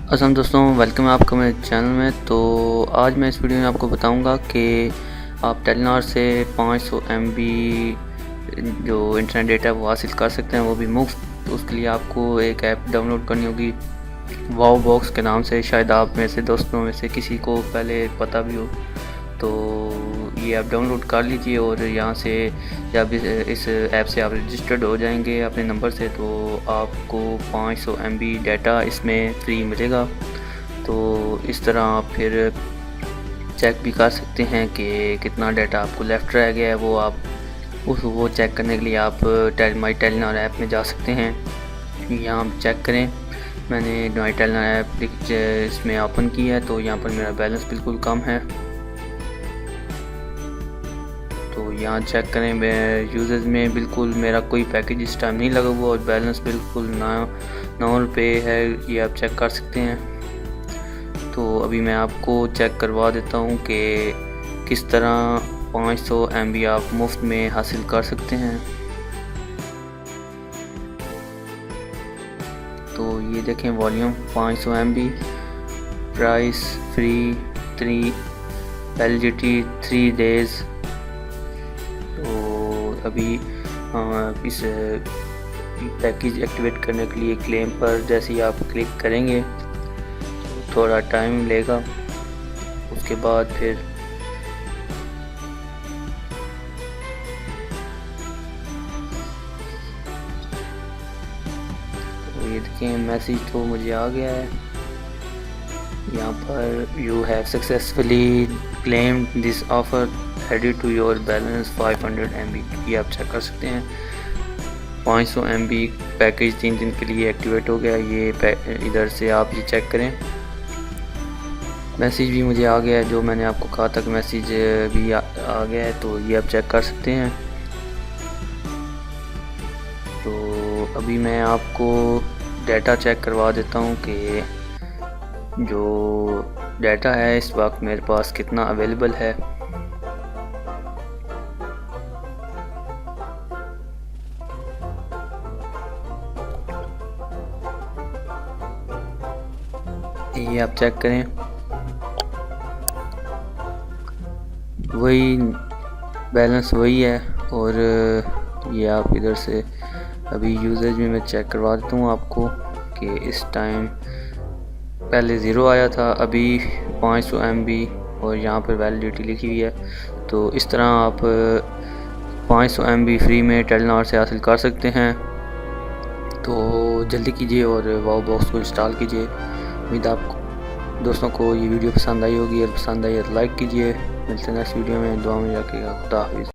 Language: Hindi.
असलम दोस्तों, वेलकम है आपका मेरे चैनल में। तो आज मैं इस वीडियो में आपको बताऊंगा कि आप टेलीनॉर से 500 MB जो इंटरनेट डेटा वो हासिल कर सकते हैं, वो भी मुफ्त। तो उसके लिए आपको एक ऐप डाउनलोड करनी होगी वाव बॉक्स के नाम से। शायद आप में से दोस्तों में से किसी को पहले पता भी हो, तो ये आप डाउनलोड कर लीजिए। और यहाँ से जब इस ऐप से आप रजिस्टर्ड हो जाएंगे अपने नंबर से, तो आपको 500 MB डाटा इसमें फ्री मिलेगा। तो इस तरह आप फिर चेक भी कर सकते हैं कि कितना डाटा आपको लेफ़्ट रह गया है। वो चेक करने के लिए आप माई टेलीनॉर ऐप में जा सकते हैं। यहाँ आप चेक करें, मैंने माई टेलीनॉर ऐप इसमें ओपन किया है, तो यहाँ पर मेरा बैलेंस बिल्कुल कम है। तो यहाँ चेक करें, मैं यूज़र्स में बिल्कुल मेरा कोई पैकेज इस टाइम नहीं लगा हुआ और बैलेंस बिल्कुल 9 रुपये है, ये आप चेक कर सकते हैं। तो अभी मैं आपको चेक करवा देता हूँ कि किस तरह 500 MB आप मुफ्त में हासिल कर सकते हैं। तो ये देखें, volume 500 MB, price free 3, validity 3 days. तो अभी इस पैकेज एक्टिवेट करने के लिए क्लेम पर जैसे ही आप क्लिक करेंगे तो थोड़ा टाइम लेगा। उसके बाद फिर तो ये देखिए, मैसेज तो मुझे आ गया है यहाँ पर, you have successfully claimed this offer added to your balance 500 MB। ये आप चेक कर सकते हैं, 500 MB पैकेज 3 दिन के लिए एक्टिवेट हो गया। ये इधर से आप ये चेक करें, मैसेज भी मुझे आ गया है, जो मैंने आपको कहा था कि मैसेज भी आ गया है। तो ये आप चेक कर सकते हैं। तो अभी मैं आपको डाटा चेक करवा देता हूँ कि जो डाटा है इस वक्त मेरे पास कितना अवेलेबल है। ये आप चेक करें, वही बैलेंस वही है। और ये आप इधर से अभी यूजेज में मैं चेक करवा देता हूँ आपको कि इस टाइम पहले 0 आया था, अभी 500 MB और यहाँ पर वैलिडिटी लिखी हुई है। तो इस तरह आप 500 MB फ्री में टेलीनॉर से हासिल कर सकते हैं। तो जल्दी कीजिए और वाव बॉक्स को इंस्टॉल कीजिए। उम्मीद आपको दोस्तों को ये वीडियो पसंद आई होगी, और पसंद आई है तो लाइक कीजिए। मिलते हैं नेक्स्ट वीडियो में, दुआ में रखिएगा। खुदा हाफिज़।